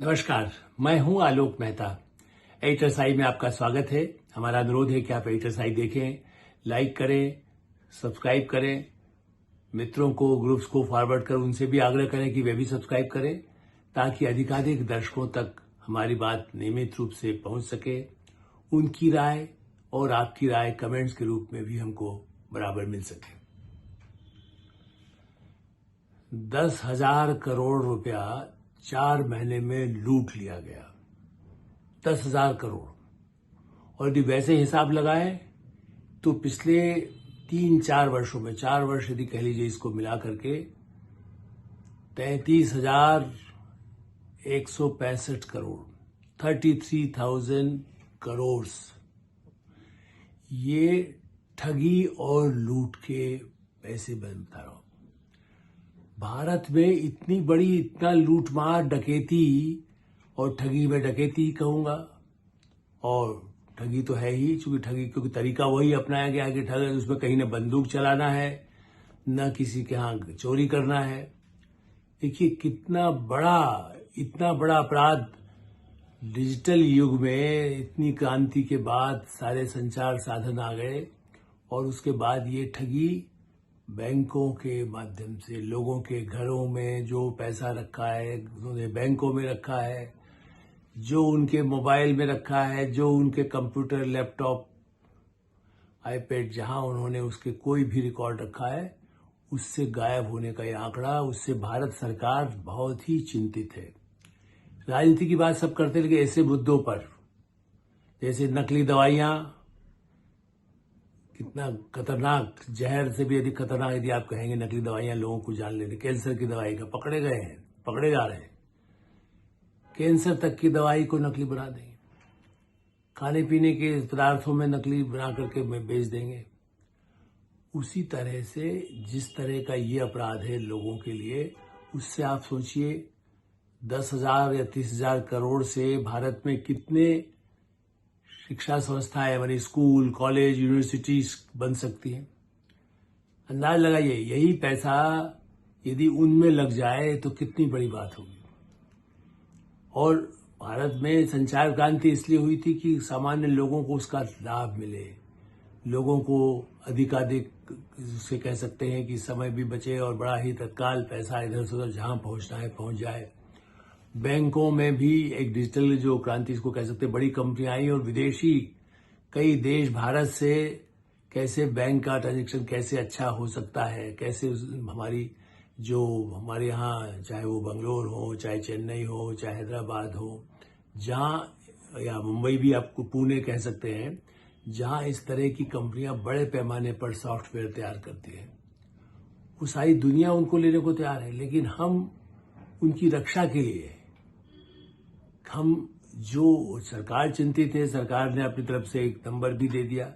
नमस्कार। मैं हूं आलोक मेहता। एडिटर्स आई में आपका स्वागत है। हमारा अनुरोध है कि आप एडिटर्स आई देखें, लाइक करें, सब्सक्राइब करें, मित्रों को, ग्रुप्स को फॉरवर्ड कर उनसे भी आग्रह करें कि वे भी सब्सक्राइब करें, ताकि अधिकाधिक दर्शकों तक हमारी बात नियमित रूप से पहुंच सके। उनकी राय और आपकी राय कमेंट्स के रूप में भी हमको बराबर मिल सके। 10,000 करोड़ रुपया 4 महीने में लूट लिया गया। 10,000 करोड़। और यदि वैसे हिसाब लगाए तो पिछले 3-4 वर्षों में, 4 वर्ष यदि कह लीजिए इसको मिला करके, 33,165 करोड़, 33,000 करोड़, ये ठगी और लूट के पैसे बता रहा हूं। भारत में इतनी बड़ी, इतना लूटमार, डकैती, और ठगी में डकैती ही कहूंगा, और ठगी तो है ही, क्योंकि ठगी क्योंकि तरीका वही अपनाया गया है कि ठग उसमें कहीं न बंदूक चलाना है, न किसी के यहाँ चोरी करना है। देखिए इतना बड़ा अपराध डिजिटल युग में, इतनी क्रांति के बाद सारे संचार साधन आ गए, और उसके बाद ये ठगी बैंकों के माध्यम से लोगों के घरों में जो पैसा रखा है, उन्होंने बैंकों में रखा है, जो उनके मोबाइल में रखा है, जो उनके कंप्यूटर, लैपटॉप, आईपैड, जहां उन्होंने उसके कोई भी रिकॉर्ड रखा है, उससे गायब होने का ये आंकड़ा, उससे भारत सरकार बहुत ही चिंतित है। राजनीति की बात सब करते, लेकिन ऐसे मुद्दों पर, जैसे नकली दवाइयां, कितना खतरनाक, जहर से भी अधिक खतरनाक यदि आप कहेंगे नकली दवाइयां लोगों को जान लेने। कैंसर की दवाई का पकड़े जा रहे हैं। कैंसर तक की दवाई को नकली बना देंगे, खाने पीने के पदार्थों में नकली बना करके बेच देंगे। उसी तरह से जिस तरह का ये अपराध है लोगों के लिए, उससे आप सोचिए 10,000 या 30,000 करोड़ से भारत में कितने शिक्षा संस्थाएं, यानी स्कूल, कॉलेज, यूनिवर्सिटीज बन सकती हैं। अंदाज लगाइए, यही पैसा यदि उनमें लग जाए तो कितनी बड़ी बात होगी। और भारत में संचार क्रांति इसलिए हुई थी कि सामान्य लोगों को उसका लाभ मिले, लोगों को अधिकाधिक, उससे कह सकते हैं कि समय भी बचे और बड़ा ही तत्काल पैसा इधर से उधर जहां पहुंचना है पहुंच जाए। बैंकों में भी एक डिजिटल जो क्रांति इसको कह सकते हैं, बड़ी कंपनियां आई, और विदेशी कई देश भारत से कैसे बैंक का ट्रांजेक्शन कैसे अच्छा हो सकता है, कैसे हमारे यहाँ, चाहे वो बंगलोर हो, चाहे चेन्नई हो, चाहे हैदराबाद हो, जहां, या मुंबई भी आपको, पुणे कह सकते हैं, जहां इस तरह की कंपनियां बड़े पैमाने पर सॉफ्टवेयर तैयार करती हैं, वो सारी दुनिया उनको लेने को तैयार है। लेकिन हम उनकी रक्षा के लिए, हम जो सरकार चिंतित है, सरकार ने अपनी तरफ से एक नंबर भी दे दिया,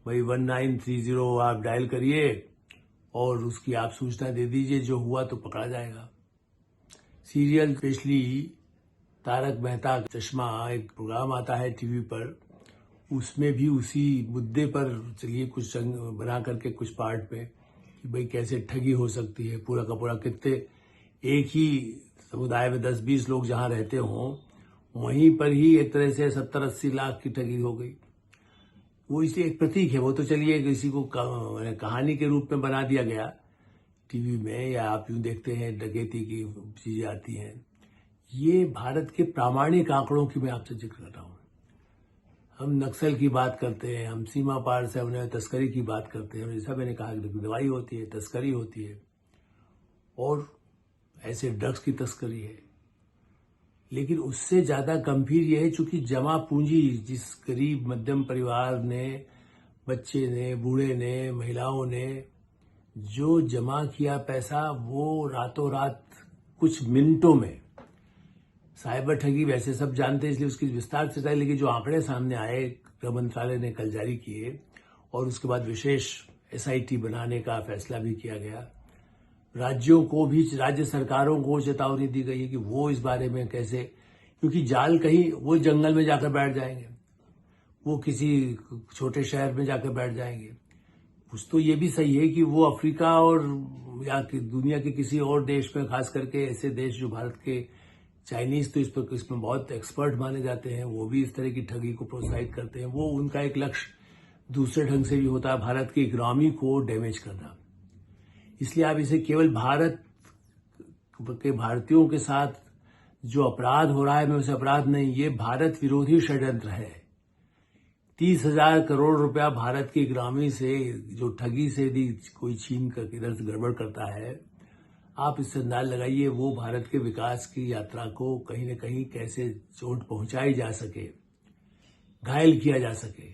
भाई 1930 आप डायल करिए और उसकी आप सूचना दे दीजिए, जो हुआ तो पकड़ा जाएगा। सीरियल, स्पेशली तारक मेहता का चश्मा, एक प्रोग्राम आता है टीवी पर, उसमें भी उसी मुद्दे पर चलिए कुछ बना करके कुछ पार्ट में, कि भाई कैसे ठगी हो सकती है। पूरा का पूरा, कितने एक ही समुदाय में 10-20 लोग जहां रहते हों, वहीं पर ही एक तरह से 70-80 लाख की ठगी हो गई। वो इसे एक प्रतीक है, वो तो चलिए किसी को कहानी के रूप में बना दिया गया टीवी में, या आप यूं देखते हैं डकैती की चीजें आती हैं। ये भारत के प्रामाणिक आंकड़ों की मैं आपसे जिक्र कर रहा हूं। हम नक्सल की बात करते हैं, हम सीमा पार से हमने तस्करी की बात करते हैं, जैसा मैंने कहा कि दवाई होती है, तस्करी होती है, और ऐसे ड्रग्स की तस्करी है। लेकिन उससे ज्यादा गंभीर यह है, चूंकि जमा पूंजी, जिस गरीब मध्यम परिवार ने, बच्चे ने, बूढ़े ने, महिलाओं ने जो जमा किया पैसा, वो रातों रात, कुछ मिनटों में, साइबर ठगी वैसे सब जानते हैं इसलिए उसकी विस्तार से बताई, लेकिन जो आंकड़े सामने आए, गृह मंत्रालय ने कल जारी किए, और उसके बाद विशेष SIT बनाने का फैसला भी किया गया। राज्यों को भी, राज्य सरकारों को चेतावनी दी गई है कि वो इस बारे में कैसे, क्योंकि जाल कहीं वो जंगल में जाकर बैठ जाएंगे, वो किसी छोटे शहर में जाकर बैठ जाएंगे। कुछ तो ये भी सही है कि वो अफ्रीका और या दुनिया के किसी और देश में, खास करके ऐसे देश जो भारत के चाइनीज तो इसमें बहुत एक्सपर्ट माने जाते हैं, वो भी इस तरह की ठगी को प्रोत्साहित करते हैं। वो उनका एक लक्ष्य दूसरे ढंग से भी होता है, भारत की इकोनॉमी को डैमेज करना। इसलिए आप इसे केवल भारत के भारतीयों के साथ जो अपराध हो रहा है, मैं उसे अपराध नहीं, ये भारत विरोधी षड्यंत्र है। 30,000 करोड़ रुपया भारत की इकोनॉमी से जो ठगी से यदि कोई छीन कर इधर से गड़बड़ करता है, आप इससे अंदाज लगाइए वो भारत के विकास की यात्रा को कहीं न कहीं कैसे चोट पहुंचाई जा सके, घायल किया जा सके,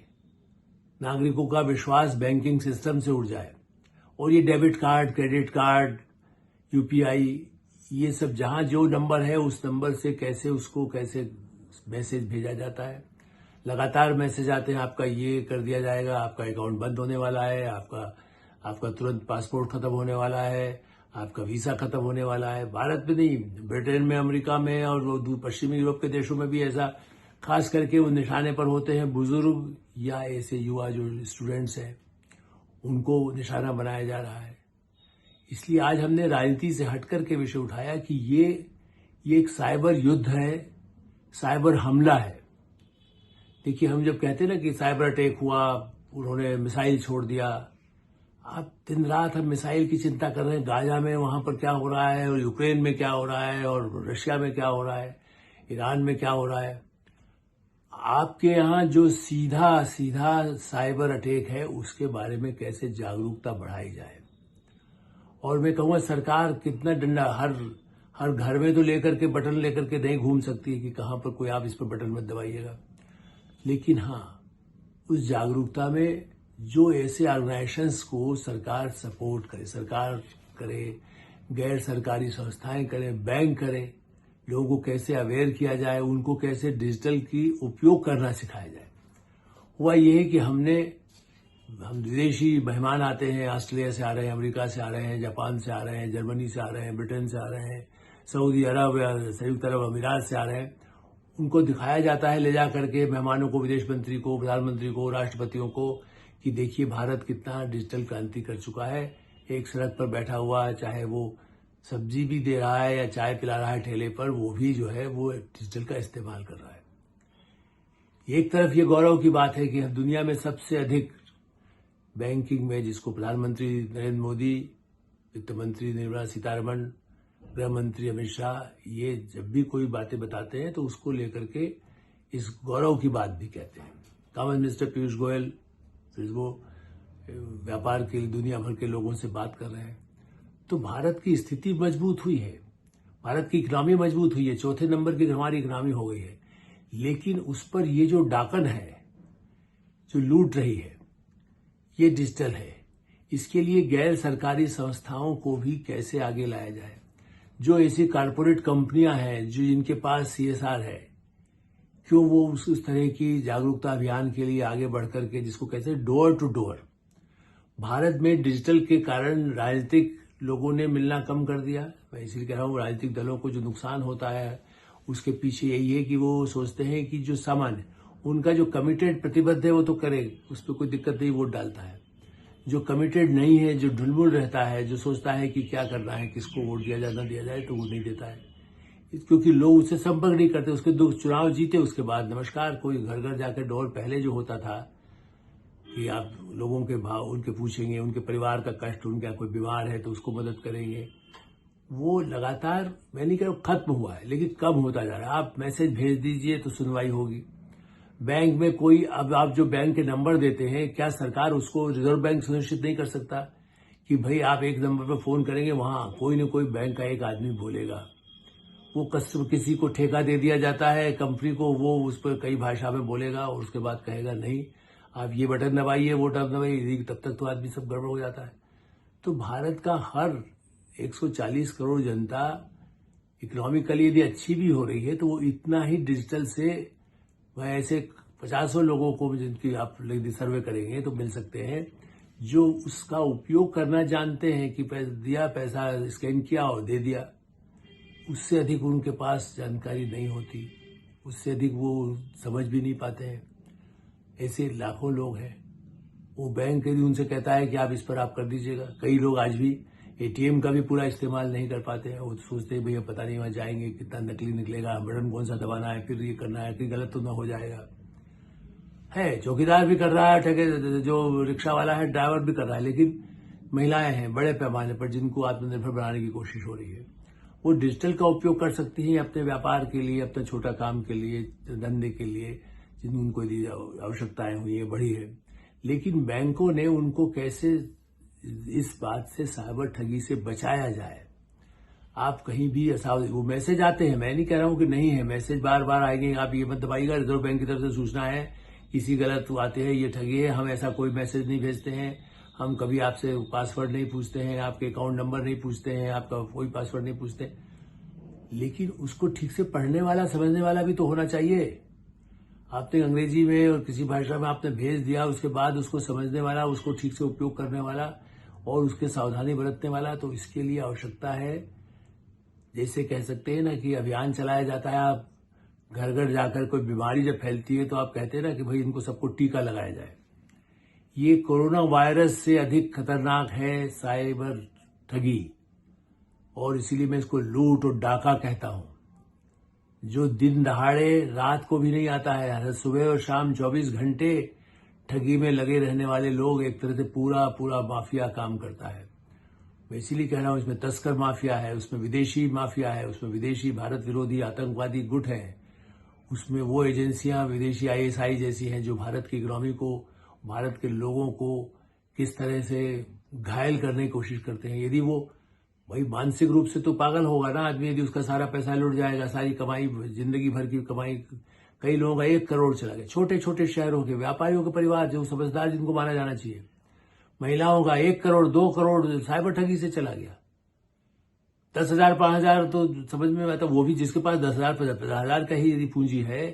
नागरिकों का विश्वास बैंकिंग सिस्टम से उड़ जाए। और ये debit card, credit card, UPI, ये सब जहां जो नंबर है उस नंबर से कैसे मैसेज भेजा जाता है। लगातार मैसेज आते हैं, आपका ये कर दिया जाएगा, आपका अकाउंट बंद होने वाला है, आपका तुरंत पासपोर्ट खत्म होने वाला है, आपका वीजा खत्म होने वाला है। भारत में नहीं, ब्रिटेन में, अमेरिका में और वो पश्चिमी यूरोप के देशों में भी ऐसा, खास करके वो निशाने पर होते हैं बुजुर्ग या ऐसे युवा जो स्टूडेंट्स हैं, उनको निशाना बनाया जा रहा है। इसलिए आज हमने राजनीति से हटकर के विषय उठाया कि ये एक साइबर युद्ध है, साइबर हमला है। देखिए, हम जब कहते हैं ना कि साइबर अटैक हुआ, उन्होंने मिसाइल छोड़ दिया, आप दिन रात हम मिसाइल की चिंता कर रहे हैं, गाजा में वहां पर क्या हो रहा है, और यूक्रेन में क्या हो रहा है, और रशिया में क्या हो रहा है, ईरान में क्या हो रहा है। आपके यहां जो सीधा साइबर अटैक है, उसके बारे में कैसे जागरूकता बढ़ाई जाए। और मैं कहूंगा सरकार कितना डंडा, हर घर में तो लेकर के बटन लेकर के नहीं घूम सकती है कि कहां पर कोई आप इस पर बटन मत दबाइएगा, लेकिन हाँ, उस जागरूकता में जो ऐसे ऑर्गेनाइजेशंस को सरकार सपोर्ट करे, सरकार करे, गैर सरकारी संस्थाएं करें, बैंक करें, लोगों को कैसे अवेयर किया जाए, उनको कैसे डिजिटल की उपयोग करना सिखाया जाए। हुआ ये है कि हम विदेशी मेहमान आते हैं, ऑस्ट्रेलिया से आ रहे हैं, अमेरिका से आ रहे हैं, जापान से आ रहे हैं, जर्मनी से आ रहे हैं, ब्रिटेन से आ रहे हैं, सऊदी अरब या संयुक्त अरब अमीरात से आ रहे हैं। उनको दिखाया जाता है ले जा करके मेहमानों को, विदेश मंत्री को, प्रधानमंत्री को, राष्ट्रपतियों को, कि देखिए भारत कितना डिजिटल क्रांति कर चुका है। एक सड़क पर बैठा हुआ है, चाहे वो सब्जी भी दे रहा है या चाय पिला रहा है ठेले पर, वो भी जो है वो डिजिटल का इस्तेमाल कर रहा है। एक तरफ ये गौरव की बात है कि दुनिया में सबसे अधिक बैंकिंग में, जिसको प्रधानमंत्री नरेंद्र मोदी, वित्त मंत्री निर्मला सीतारमण, गृह मंत्री अमित शाह, ये जब भी कोई बातें बताते हैं तो उसको लेकर के इस गौरव की बात भी कहते हैं। कॉमर्स मिनिस्टर पीयूष गोयल फिर वो व्यापार के लिए दुनिया भर के लोगों से बात कर रहे हैं। तो भारत की स्थिति मजबूत हुई है, भारत की इकोनॉमी मजबूत हुई है, चौथे नंबर की हमारी इकोनॉमी हो गई है। लेकिन उस पर ये जो डाकन है, जो लूट रही है, ये डिजिटल है। इसके लिए गैर सरकारी संस्थाओं को भी कैसे आगे लाया जाए। जो ऐसी कारपोरेट कंपनियां हैं जो जिनके पास CSR है, क्यों वो उस तरह की जागरूकता अभियान के लिए आगे बढ़कर के, जिसको कहते हैं डोर टू डोर। भारत में डिजिटल के कारण राजनीतिक लोगों ने मिलना कम कर दिया। मैं इसलिए कह रहा हूं, राजनीतिक दलों को जो नुकसान होता है उसके पीछे यही है कि वो सोचते हैं कि जो सामान्य, उनका जो कमिटेड प्रतिबद्ध है वो तो करे, उस पर कोई दिक्कत नहीं, वोट डालता है। जो कमिटेड नहीं है, जो ढुलमुल रहता है, जो सोचता है कि क्या करना है, किसको वोट दिया जाए, न दिया जाए, तो वो नहीं देता है, क्योंकि लोग उससे संपर्क नहीं करते। उसके दो चुनाव जीते, उसके बाद नमस्कार, कोई घर घर जाकर डोर, पहले जो होता था कि आप लोगों के भाव उनके पूछेंगे, उनके परिवार का कष्ट, उनका कोई बीमार है तो उसको मदद करेंगे, वो लगातार, मैं नहीं कह रहा खत्म हुआ है, लेकिन कम होता जा रहा है। आप मैसेज भेज दीजिए तो सुनवाई होगी। बैंक में कोई, अब आप जो बैंक के नंबर देते हैं, क्या सरकार उसको, रिजर्व बैंक सुनिश्चित नहीं कर सकता कि भाई आप एक नंबर पर फोन करेंगे, वहां कोई न कोई बैंक का एक आदमी बोलेगा। वो किसी को ठेका दे दिया जाता है कंपनी को, वो उस पर कई भाषा में बोलेगा और उसके बाद कहेगा नहीं आप ये बटन दबाइए, वो बटन दबाइए, तब तक तो आदमी सब गड़बड़ हो जाता है। तो भारत का हर 140 करोड़ जनता इकोनॉमिकली यदि अच्छी भी हो रही है तो वो इतना ही डिजिटल से, वह ऐसे 50 लोगों को जिनकी आप यदि सर्वे करेंगे तो मिल सकते हैं जो उसका उपयोग करना जानते हैं कि पैसा स्कैन किया और दे दिया। उससे अधिक उनके पास जानकारी नहीं होती, उससे अधिक वो समझ भी नहीं पाते हैं। ऐसे लाखों लोग हैं। वो बैंक यदि उनसे कहता है कि आप इस पर आप कर दीजिएगा, कई लोग आज भी एटीएम का भी पूरा इस्तेमाल नहीं कर पाते हैं। वो सोचते हैं भैया पता नहीं वहां जाएंगे कितना नकली निकलेगा, बटन कौन सा दबाना है, फिर ये करना है, फिर गलत तो ना हो जाएगा। है चौकीदार भी कर रहा है, ठेके जो रिक्शा वाला है ड्राइवर भी कर रहा है, लेकिन महिलाएं हैं बड़े पैमाने पर जिनको आत्मनिर्भर बनाने की कोशिश हो रही है। वो डिजिटल का उपयोग कर सकती हैं अपने व्यापार के लिए, अपने छोटा काम के लिए, धंधे के लिए, जिन उनको यदि आवश्यकताएं हुई है बढ़ी है। लेकिन बैंकों ने उनको कैसे इस बात से साइबर ठगी से बचाया जाए। आप कहीं भी वो मैसेज आते हैं, मैं नहीं कह रहा हूं कि नहीं है, मैसेज बार बार आएंगे, आप ये मत दबाइएगा, रिजर्व बैंक की तरफ से सूचना है, किसी गलत आते हैं, ये ठगी है। हम ऐसा कोई मैसेज नहीं भेजते हैं, हम कभी आपसे पासवर्ड नहीं पूछते हैं, आपके अकाउंट नंबर नहीं पूछते हैं, आपका कोई पासवर्ड नहीं पूछते। लेकिन उसको ठीक से पढ़ने वाला, समझने वाला भी तो होना चाहिए। आपने अंग्रेजी में और किसी भाषा में आपने भेज दिया, उसके बाद उसको समझने वाला, उसको ठीक से उपयोग करने वाला और उसके सावधानी बरतने वाला। तो इसके लिए आवश्यकता है, जैसे कह सकते हैं ना कि अभियान चलाया जाता है, आप घर घर जाकर कोई बीमारी जब फैलती है तो आप कहते हैं ना कि भाई इनको सबको टीका लगाया जाए। ये कोरोना वायरस से अधिक खतरनाक है साइबर ठगी, और इसीलिए मैं इसको लूट और डाका कहता हूं। जो दिन दहाड़े रात को भी नहीं आता है, हर सुबह और शाम 24 घंटे ठगी में लगे रहने वाले लोग, एक तरह से पूरा पूरा माफिया काम करता है। मैं इसीलिए कह रहा हूं, इसमें तस्कर माफिया है, उसमें विदेशी माफिया है, उसमें विदेशी भारत विरोधी आतंकवादी गुट है, उसमें वो एजेंसियां विदेशी आईएसआई जैसी हैं जो भारत की इकोनॉमी को, भारत के लोगों को किस तरह से घायल करने की कोशिश करते हैं। यदि वो भाई मानसिक रूप से तो पागल होगा ना आदमी, यदि उसका सारा पैसा लुट जाएगा, सारी कमाई, जिंदगी भर की कमाई, कई लोगों का 1 करोड़ चला गया, छोटे छोटे शहरों के व्यापारियों के परिवार जो समझदार जिनको माना जाना चाहिए, महिलाओं का 1 करोड़ 2 करोड़ साइबर ठगी से चला गया। 10,000 5,000 तो समझ में आता, वो भी जिसके पास 10,000 50,000 का ही यदि पूंजी है,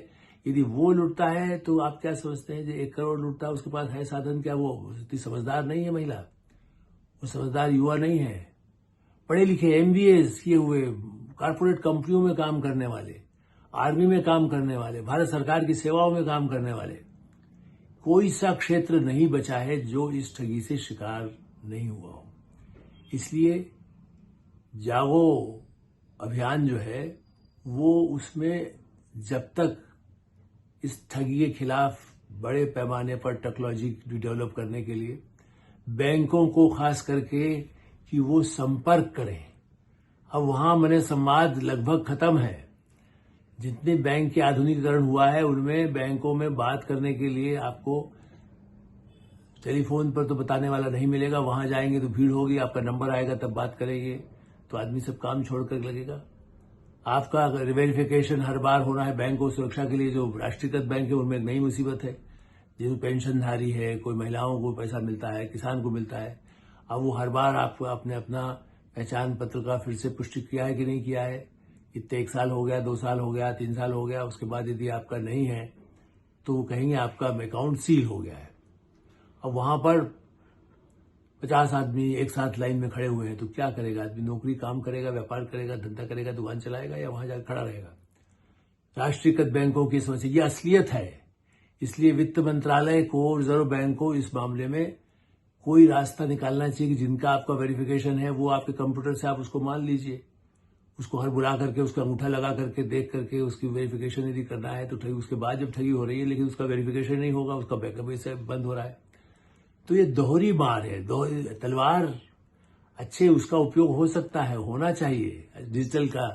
यदि वो लुटता है तो आप क्या समझते हैं जो 1 करोड़ लुटता है उसके पास है साधन क्या? वो इतनी समझदार नहीं है महिला, वो समझदार युवा नहीं है, पढ़े लिखे एमबीएस किए हुए, कारपोरेट कंपनियों में काम करने वाले, आर्मी में काम करने वाले, भारत सरकार की सेवाओं में काम करने वाले, कोई सा क्षेत्र नहीं बचा है जो इस ठगी से शिकार नहीं हुआ हो। इसलिए जागो अभियान जो है वो, उसमें जब तक इस ठगी के खिलाफ बड़े पैमाने पर टेक्नोलॉजी डेवलप करने के लिए बैंकों को खास करके कि वो संपर्क करें। अब वहां मैंने संवाद लगभग खत्म है। जितने बैंक के आधुनिकीकरण हुआ है उनमें बैंकों में बात करने के लिए आपको टेलीफोन पर तो बताने वाला नहीं मिलेगा, वहां जाएंगे तो भीड़ होगी, आपका नंबर आएगा तब बात करेंगे, तो आदमी सब काम छोड़कर लगेगा। आपका वेरिफिकेशन हर बार होना है बैंक को सुरक्षा के लिए। जो राष्ट्रीयकृत बैंक है उनमें एक नई मुसीबत है, जिन पेंशनधारी है, कोई महिलाओं को पैसा मिलता है, किसान को मिलता है, अब वो हर बार आपको आपने अपना पहचान पत्र का फिर से पुष्टि किया है कि नहीं किया है, इतने 1 साल हो गया, 2 साल हो गया, 3 साल हो गया, उसके बाद यदि आपका नहीं है तो वो कहेंगे आपका अकाउंट सील हो गया है। अब वहां पर 50 आदमी एक साथ लाइन में खड़े हुए हैं तो क्या करेगा आदमी? नौकरी काम करेगा, व्यापार करेगा, धंधा करेगा, दुकान चलाएगा, या वहां जाकर खड़ा रहेगा? राष्ट्रीयकृत बैंकों की समस्या ये असलियत है। इसलिए वित्त मंत्रालय को, रिजर्व बैंक को इस मामले में कोई रास्ता निकालना चाहिए कि जिनका आपका वेरिफिकेशन है वो आपके कंप्यूटर से आप उसको मान लीजिए, उसको हर बुला करके उसका अंगूठा लगा करके देख करके उसकी वेरिफिकेशन यदि करना है तो ठगी, उसके बाद जब ठगी हो रही है लेकिन उसका वेरिफिकेशन नहीं होगा, उसका बैकअप से बंद हो रहा है। तो ये दोहरी मार है, तलवार अच्छे उसका उपयोग हो सकता है, होना चाहिए डिजिटल का,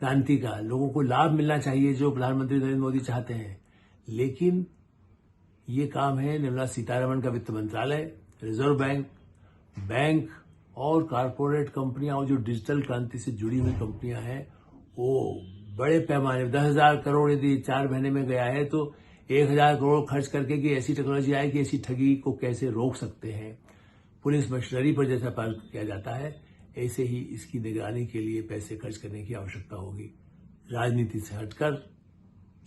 क्रांति का, लोगों को लाभ मिलना चाहिए जो प्रधानमंत्री नरेंद्र मोदी चाहते हैं। लेकिन ये काम है निर्मला सीतारमण का वित्त मंत्रालय, रिजर्व बैंक, बैंक और कारपोरेट कंपनियां और जो डिजिटल क्रांति से जुड़ी हुई कंपनियां हैं वो बड़े पैमाने 10,000 करोड़ यदि 4 महीने में गया है तो 1,000 करोड़ खर्च करके कि ऐसी टेक्नोलॉजी आए कि ऐसी ठगी को कैसे रोक सकते हैं। पुलिस मशीनरी पर जैसा पालन किया जाता है ऐसे ही इसकी निगरानी के लिए पैसे खर्च करने की आवश्यकता होगी। राजनीति से हटकर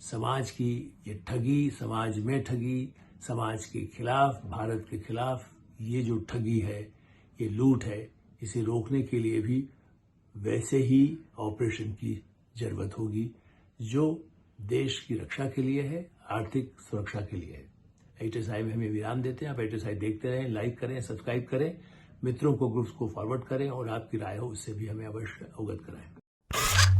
समाज की ये ठगी, समाज में ठगी, समाज के खिलाफ, भारत के खिलाफ ये जो ठगी है, ये लूट है, इसे रोकने के लिए भी वैसे ही ऑपरेशन की जरूरत होगी जो देश की रक्षा के लिए है, आर्थिक सुरक्षा के लिए है। एडिटर साहब हमें विराम देते हैं। आप एडिटर साहब देखते रहें, लाइक करें, सब्सक्राइब करें। मित्रों को, ग्रुप्स को फॉरवर्ड करें और आपकी राय हो उससे भी हमें अवश्य अवगत कराएं।